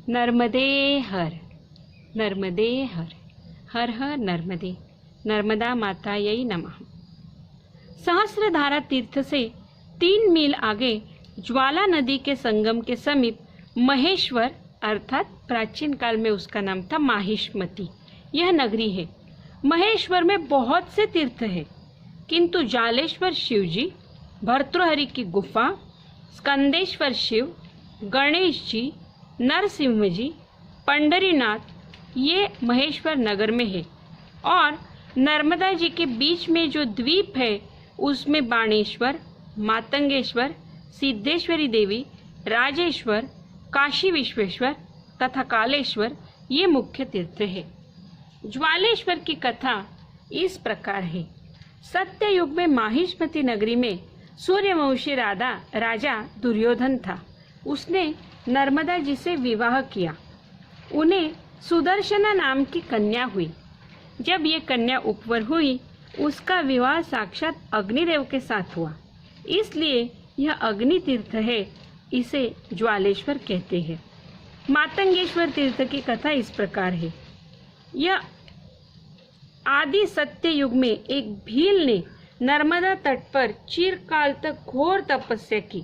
नर्मदे हर, नर्मदे हर, हर हर नर्मदे, नर्मदा मातायै नमः। सहस्रधारा तीर्थ से 3 मील आगे ज्वाला नदी के संगम के समीप महेश्वर अर्थात प्राचीन काल में उसका नाम था माहिष्मती, यह नगरी है। महेश्वर में बहुत से तीर्थ हैं, किंतु जालेश्वर शिवजी, भर्तृहरि की गुफा, स्कंदेश्वर शिव, गणेश जी, नरसिंह जी, पंडरीनाथ ये महेश्वर नगर में है। और नर्मदा जी के बीच में जो द्वीप है उसमें बाणेश्वर, मातंगेश्वर, सिद्धेश्वरी देवी, राजेश्वर, काशी विश्वेश्वर तथा कालेश्वर ये मुख्य तीर्थ है। ज्वालेश्वर की कथा इस प्रकार है। सत्ययुग में माहिष्मती नगरी में सूर्यवंशी राजा दुर्योधन था। उसने नर्मदा जी से विवाह किया। उन्हें सुदर्शना नाम की कन्या हुई। जब ये कन्या उपवर हुई, उसका विवाह साक्षात अग्निदेव के साथ हुआ, इसलिए यह अग्नि तीर्थ है, इसे ज्वालेश्वर कहते हैं। मातंगेश्वर तीर्थ की कथा इस प्रकार है। यह आदि सत्य युग में एक भील ने नर्मदा तट पर चिरकाल तक घोर तपस्या की।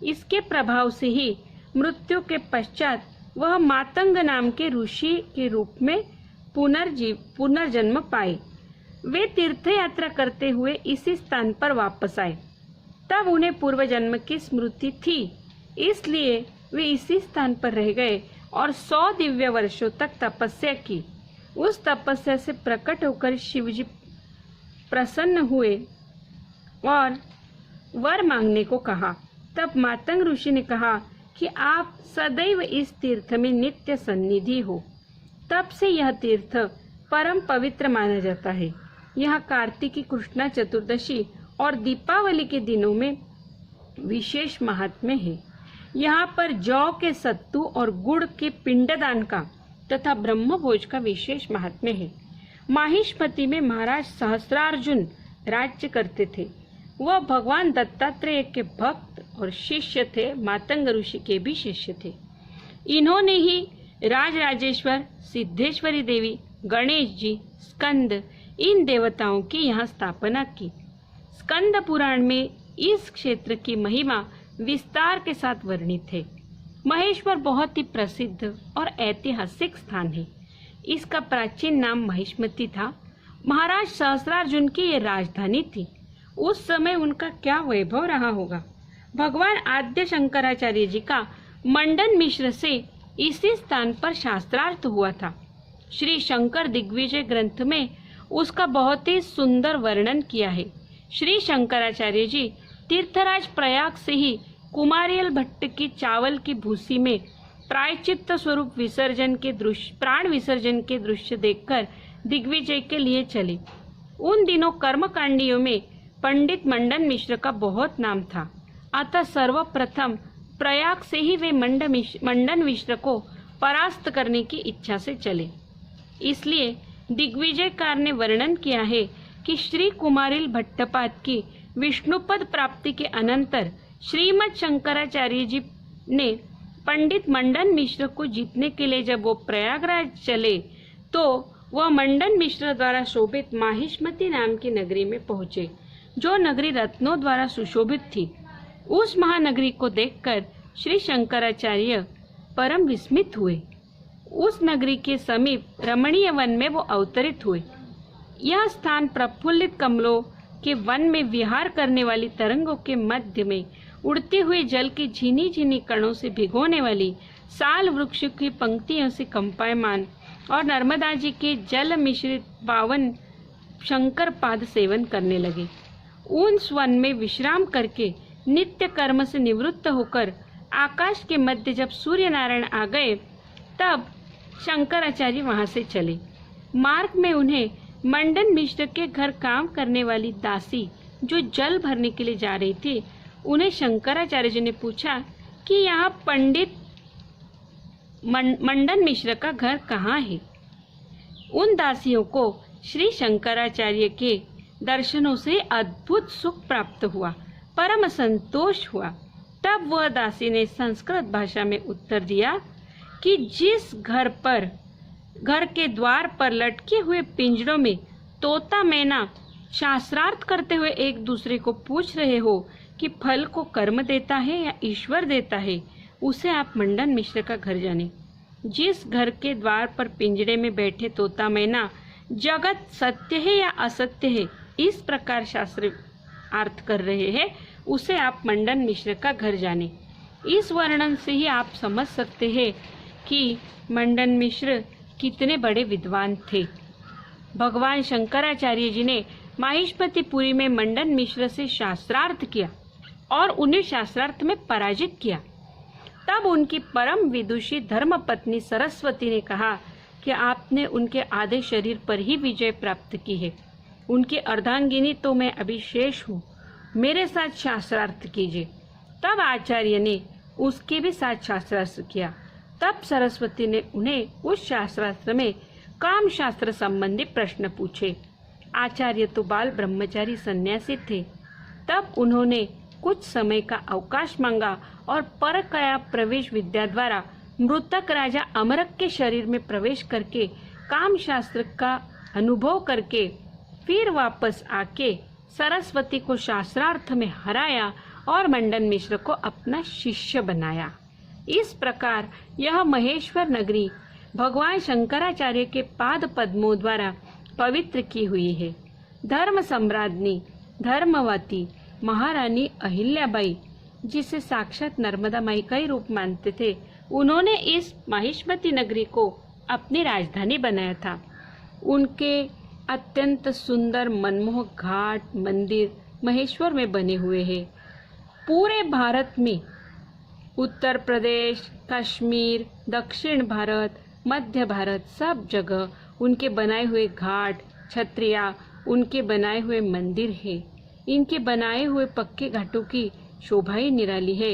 इसके प्रभाव से ही मृत्यु के पश्चात वह मातंग नाम के ऋषि के रूप में पुनर्जन्म पाए। वे तीर्थ यात्रा करते हुए इसी स्थान पर वापस आए। तब उन्हें पूर्व जन्म की स्मृति थी, इसलिए वे इसी स्थान पर रह गए और 100 दिव्य वर्षों तक तपस्या की। उस तपस्या से प्रकट होकर शिवजी प्रसन्न हुए और वर मांगने को कहा। तब मातंग ऋषि ने कहा कि आप सदैव इस तीर्थ में नित्य सन्निधि हो। तब से यह तीर्थ परम पवित्र माना जाता है। यह कार्तिकी कृष्णा चतुर्दशी और दीपावली के दिनों में विशेष महात्म्य है। यहाँ पर जौ के सत्तू और गुड़ के पिंडदान का तथा ब्रह्मभोज का विशेष महात्म्य है। माहिष्मती में महाराज सहस्रार्जुन राज्य करते थे। वह भगवान दत्तात्रेय के भक्त और शिष्य थे, मातंग ऋषि के भी शिष्य थे। इन्होंने ही राजराजेश्वर, सिद्धेश्वरी देवी, गणेश जी, स्कंद इन देवताओं की यहाँ स्थापना की। स्कंद पुराण में इस क्षेत्र की महिमा विस्तार के साथ वर्णित है। महेश्वर बहुत ही प्रसिद्ध और ऐतिहासिक स्थान है। इसका प्राचीन नाम महिष्मती था। महाराज सहस्रार्जुन की ये राजधानी थी। उस समय उनका क्या वैभव रहा होगा। भगवान आद्य शंकराचार्य जी का मंडन मिश्र से इसी स्थान पर शास्त्रार्थ हुआ था। श्री शंकर दिग्विजय ग्रंथ में उसका बहुत ही सुंदर वर्णन किया है। श्री शंकराचार्य जी तीर्थराज प्रयाग से ही कुमारियल भट्ट की चावल की भूसी में प्रायश्चित्त स्वरूप प्राण विसर्जन के दृश्य देखकर दिग्विजय के लिए चले। उन दिनों कर्मकांडियों में पंडित मंडन मिश्र का बहुत नाम था। अतः सर्वप्रथम प्रयाग से ही वे मंडन मिश्र को परास्त करने की इच्छा से चले। इसलिए दिग्विजयकार ने वर्णन किया है कि श्री कुमारिल भट्टपाद की विष्णुपद प्राप्ति के अनंतर श्रीमद शंकराचार्य जी ने पंडित मंडन मिश्र को जीतने के लिए जब वो प्रयागराज चले तो वह मंडन मिश्र द्वारा शोभित माहिष्मती नाम की नगरी में पहुंचे, जो नगरी रत्नों द्वारा सुशोभित थी। उस महानगरी को देखकर श्री शंकराचार्य परम विस्मित हुए। उस नगरी के समीप रमणीय वन में वो अवतरित हुए। यह स्थान प्रफुल्लित कमलों के वन में विहार करने वाली तरंगों के मध्य में उड़ते हुए जल की झीनी झीनी कणों से भिगोने वाली साल वृक्ष की पंक्तियों से कंपायमान और नर्मदा जी के जल मिश्रित पावन शंकर पाद सेवन करने लगे। उस वन में विश्राम करके नित्य कर्म से निवृत्त होकर आकाश के मध्य जब सूर्य नारायण आ गए तब शंकराचार्य वहां से चले। मार्ग में उन्हें मंडन मिश्र के घर काम करने वाली दासी जो जल भरने के लिए जा रही थी, उन्हें शंकराचार्य जी ने पूछा कि यहाँ पंडित मंडन मिश्र का घर कहाँ है। उन दासियों को श्री शंकराचार्य के दर्शनों से अद्भुत सुख प्राप्त हुआ, परम संतोष हुआ। तब वह दासी ने संस्कृत भाषा में उत्तर दिया कि जिस घर के द्वार पर लटके हुए पिंजरों में तोता मैना शास्त्रार्थ करते हुए एक दूसरे को पूछ रहे हो कि फल को कर्म देता है या ईश्वर देता है, उसे आप मंडन मिश्र का घर जाने। जिस घर के द्वार पर पिंजरे में बैठे तोता मैना जगत सत्य है या असत्य है इस प्रकार शास्त्र अर्थ कर रहे हैं, उसे आप मंडन मिश्र का घर जाने। इस वर्णन से ही आप समझ सकते हैं कि मंडन मिश्र कितने बड़े विद्वान थे। भगवान शंकराचार्य जी ने माहिष्मतीपुरी में मंडन मिश्र से शास्त्रार्थ किया और उन्हें शास्त्रार्थ में पराजित किया। तब उनकी परम विदुषी धर्मपत्नी सरस्वती ने कहा कि आपने उनके आधे शरीर पर ही विजय प्राप्त की है। उनकी अर्धांगिनी तो मैं अभी शेष हूँ, मेरे साथ शास्त्रार्थ कीजिए। तब आचार्य ने उसके भी साथ शास्त्रार्थ किया। तब सरस्वती ने उन्हें उस शास्त्रार्थ में काम शास्त्र संबंधी प्रश्न पूछे। आचार्य तो बाल ब्रह्मचारी सन्यासी थे। तब उन्होंने कुछ समय का अवकाश मांगा और परकाया प्रवेश विद्या द्वारा मृतक राजा अमरक के शरीर में प्रवेश करके काम शास्त्र का अनुभव करके फिर वापस आके सरस्वती को शास्त्रार्थ में हराया और मंडन मिश्र को अपना शिष्य बनाया। इस प्रकार यह महेश्वर नगरी भगवान शंकराचार्य के पाद पद्मों द्वारा पवित्र की हुई है। धर्म सम्राज्ञी धर्मवती महारानी अहिल्याबाई, जिसे साक्षात नर्मदा माई का ही रूप मानते थे, उन्होंने इस माहिष्मती नगरी को अपनी राजधानी बनाया था। उनके अत्यंत सुंदर मनमोहक घाट मंदिर महेश्वर में बने हुए हैं। पूरे भारत में उत्तर प्रदेश, कश्मीर, दक्षिण भारत, मध्य भारत सब जगह उनके बनाए हुए घाट छत्रियाँ, उनके बनाए हुए मंदिर है। इनके बनाए हुए पक्के घाटों की शोभा ही निराली है।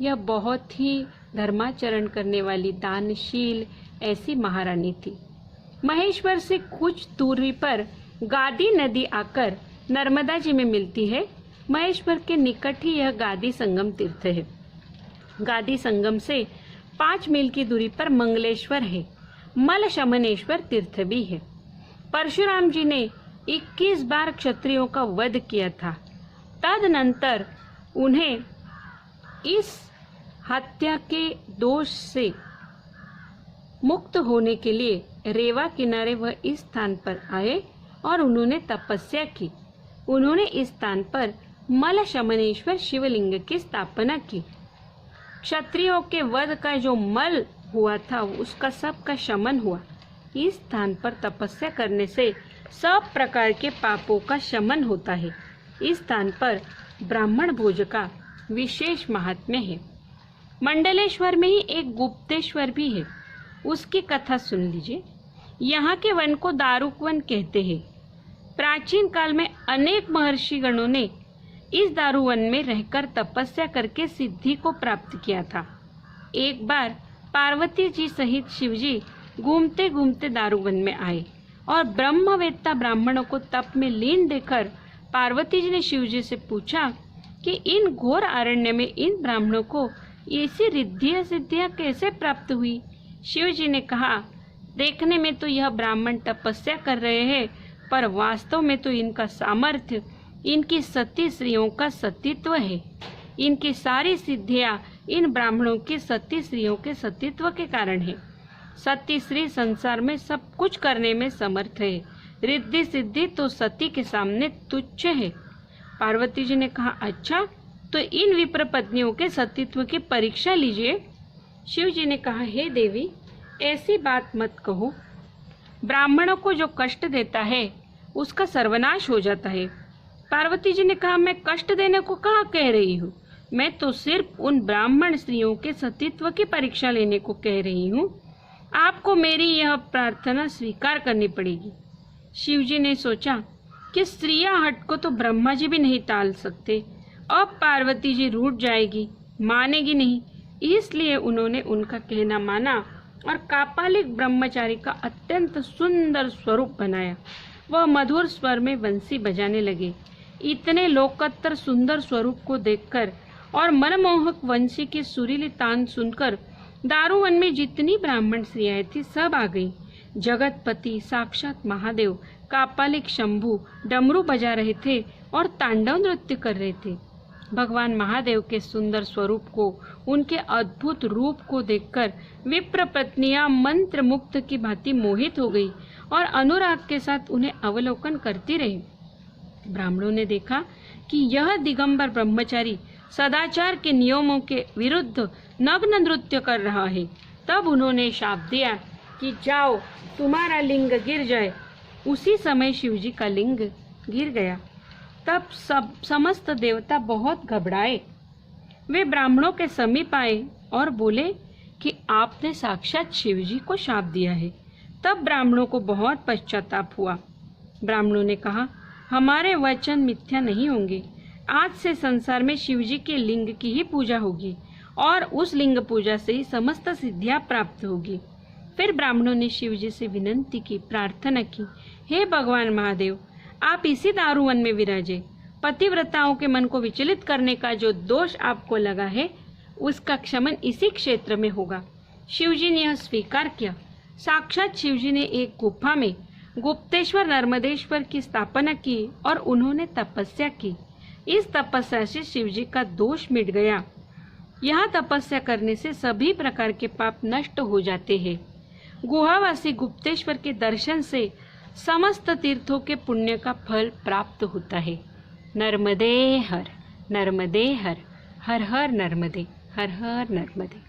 यह बहुत ही धर्माचरण करने वाली दानशील ऐसी महारानी थी। महेश्वर से कुछ दूरी पर गादी नदी आकर नर्मदा जी में मिलती है। महेश्वर के निकट ही यह गादी संगम तीर्थ है। गादी संगम से 5 मील की दूरी पर मंगलेश्वर है। मल शमनेश्वर तीर्थ भी है। परशुराम जी ने 21 बार क्षत्रियों का वध किया था। तदनंतर उन्हें इस हत्या के दोष से मुक्त होने के लिए रेवा किनारे वह इस स्थान पर आए और उन्होंने तपस्या की। उन्होंने इस स्थान पर मल शमनेश्वर शिवलिंग की स्थापना की। क्षत्रियों के वध का जो मल हुआ था उसका सबका शमन हुआ। इस स्थान पर तपस्या करने से सब प्रकार के पापों का शमन होता है। इस स्थान पर ब्राह्मण भोज का विशेष महात्म्य है। मंडलेश्वर में ही एक गुप्तेश्वर भी है, उसकी कथा सुन लीजिए। यहाँ के वन को दारुक वन कहते हैं। प्राचीन काल में अनेक महर्षि गणों ने इस दारुवन में रहकर तपस्या करके सिद्धि को प्राप्त किया था। एक बार पार्वती जी सहित शिवजी घूमते घूमते दारुवन में आए और ब्रह्मवेत्ता ब्राह्मणों को तप में लीन देखकर पार्वती जी ने शिवजी से पूछा कि इन घोर अरण्य में इन ब्राह्मणों को ऐसी रिद्धियां सिद्धियां कैसे प्राप्त हुई। शिवजी ने कहा, देखने में तो यह ब्राह्मण तपस्या कर रहे हैं, पर वास्तव में तो इनका सामर्थ्य इनकी सती स्त्रियों का सतीत्व है। इनकी सारी सिद्धियां इन ब्राह्मणों की सती स्त्रियों के सतीत्व के कारण है। सती स्त्री संसार में सब कुछ करने में समर्थ है। रिद्धि सिद्धि तो सती के सामने तुच्छ है। पार्वती जी ने कहा, अच्छा तो इन विप्र पत्नियों के सतीत्व की परीक्षा लीजिए। शिव जी ने कहा, हे देवी, ऐसी बात मत कहो। ब्राह्मणों को जो कष्ट देता है उसका सर्वनाश हो जाता है। पार्वती जी ने कहा, मैं कष्ट देने को कहाँ कह रही हूँ, मैं तो सिर्फ उन ब्राह्मण स्त्रियों के सतीत्व की परीक्षा लेने को कह रही हूँ। आपको मेरी यह प्रार्थना स्वीकार करनी पड़ेगी। शिवजी ने सोचा कि स्त्रियां हट को तो ब्रह्मा जी भी नहीं टाल सकते। अब पार्वती जी रूठ जाएगी, मानेगी नहीं, इसलिए उन्होंने उनका कहना माना और कापालिक ब्रह्मचारी का अत्यंत सुंदर स्वरूप बनाया। वह मधुर स्वर में बंसी बजाने लगे। इतने लोकोत्तर सुंदर स्वरूप को देखकर और मनमोहक वंशी की सुरीली तान सुनकर दारुवन में जितनी ब्राह्मण स्त्रियां थी सब आ गई। जगतपति साक्षात महादेव कापालिक शंभु डमरू बजा रहे थे और तांडव नृत्य कर रहे थे। भगवान महादेव के सुंदर स्वरूप को, उनके अद्भुत रूप को देखकर विप्र पत्नियां मंत्र मुक्त की भांति मोहित हो गई और अनुराग के साथ उन्हें अवलोकन करती रही। ब्राह्मणों ने देखा कि यह दिगंबर ब्रह्मचारी सदाचार के नियमों के विरुद्ध नग्न नृत्य कर रहा है। तब उन्होंने शाप दिया कि जाओ, तुम्हारा लिंग गिर जाए। उसी समय शिवजी का लिंग गिर गया। तब सब समस्त देवता बहुत घबराए। वे ब्राह्मणों के समीप आए और बोले कि आपने साक्षात शिवजी को शाप दिया है। तब ब्राह्मणों को बहुत पश्चाताप हुआ। ब्राह्मणों ने कहा, हमारे वचन मिथ्या नहीं होंगे। आज से संसार में शिवजी के लिंग की ही पूजा होगी और उस लिंग पूजा से ही समस्त सिद्धियां प्राप्त होगी। फिर ब्राह्मणों ने शिवजी से विनंती की, प्रार्थना की, हे भगवान महादेव, आप इसी दारुवन में विराजे। पतिव्रताओं के मन को विचलित करने का जो दोष आपको लगा है, उसका क्षमन इसी क्षेत्र में होगा। शिवजी ने यह स्वीकार किया। साक्षात शिवजी ने एक गुफा में गुप्तेश्वर नर्मदेश्वर की स्थापना की और उन्होंने तपस्या की। इस तपस्या से शिवजी का दोष मिट गया। यहाँ तपस्या करने से सभी प्रकार के पाप नष्ट हो जाते हैं। गुहावासी गुप्तेश्वर के दर्शन से समस्त तीर्थों के पुण्य का फल प्राप्त होता है। नर्मदे हर, हर हर नर्मदे, हर हर नर्मदे।